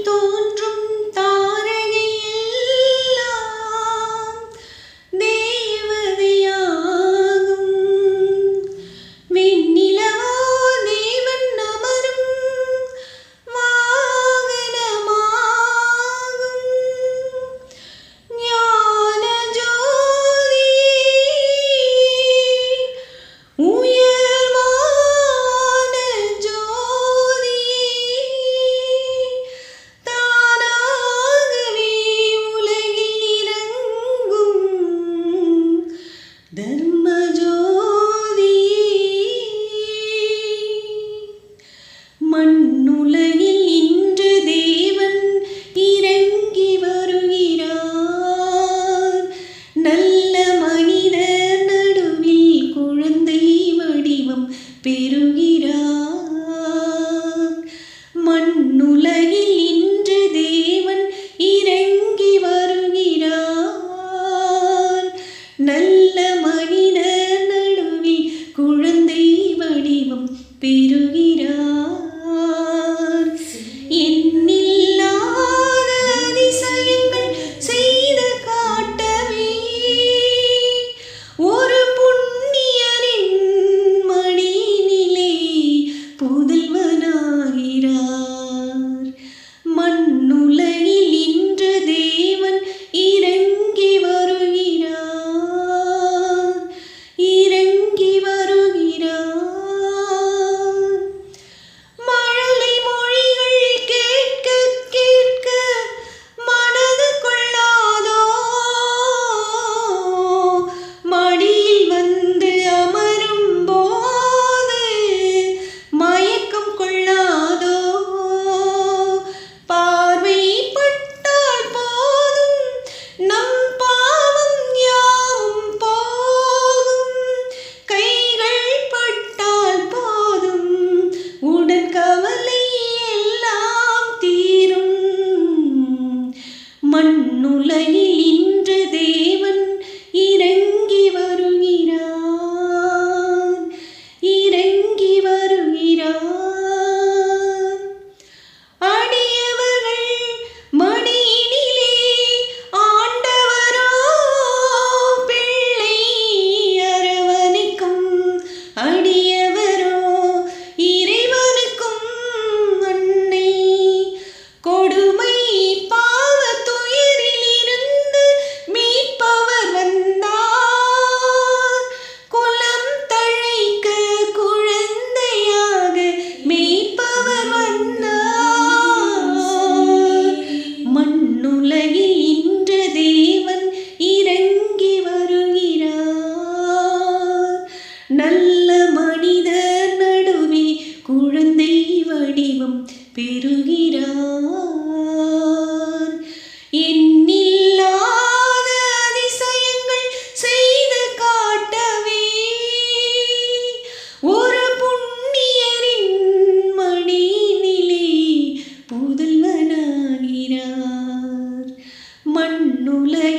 தோன்றும் தாரகை எல்லாம் தேவதையாகும். வெண்ணிலவோ தேவன் அமரும் வாகனமாகும். ஞான ஜோதியே உயர்வான ஜோதியே தானாகவே உலகில் இறங்கும் தர்ம ஜோதியே. மண்ணுலகில் இன்று தேவன் இறங்கி வருகிறார். நல்ல மனிதர் நடுவில் குழந்தை வடிவம் பெறுகிறார். மண்ணுலகில் இன்று தேவன் இறங்கி வருகிறார். நல்ல மனிதர் நடுவில் குழந்தை வடிவம் பெறுகிறார். எண்ணில்லாத அதிசயங்கள் செய்து காட்டவே ஒரு புண்ணியரின் மடியினிலே புதல்வனாகிறார். மண்ணுலகில் இன்று தேவன் இறங்கி வருகிறார். இறங்கி வருகிறார். மழலை மொழிகள் கேட்க கேட்க மனது கொள்ளாதோ? மடியில் வந்து அமரும் போது மயக்கம் கொள்ளாதோ? பார்வைப்பட்டால் போதும் நம் பாவம் யாவும் போகும். கைகள் பட்டால் போதும் உடன் கவலை எல்லாம் தீரும். மண்ணுலகில் இன்று தேவன் இறங்கி வருகிறார். இறங்கி வருகிறார். அடியவர்கள் மடியினிலே ஆண்டவரோ பிள்ளை அரவணைக்கும். அடியவரோ இறைவனுக்கும் அன்னை. கொடுமை பாவ துயரிலிருந்து மீட்பவர் வந்தார். குலம் தழைக்க குழந்தையாக மீட்பவர் வந்தார். மண்ணுலகில் இன்று தேவன் இறங்கி வருகிறார். நல்ல மனிதர் நடுவே குழந்தை வடிவம் பெறுகிறார். எண்ணில்லாத அதிசயங்கள் செய்து காட்டவே ஒரு புண்ணியரின் மடியினிலே புதல்வனாகிறார். மண்ணுலகில்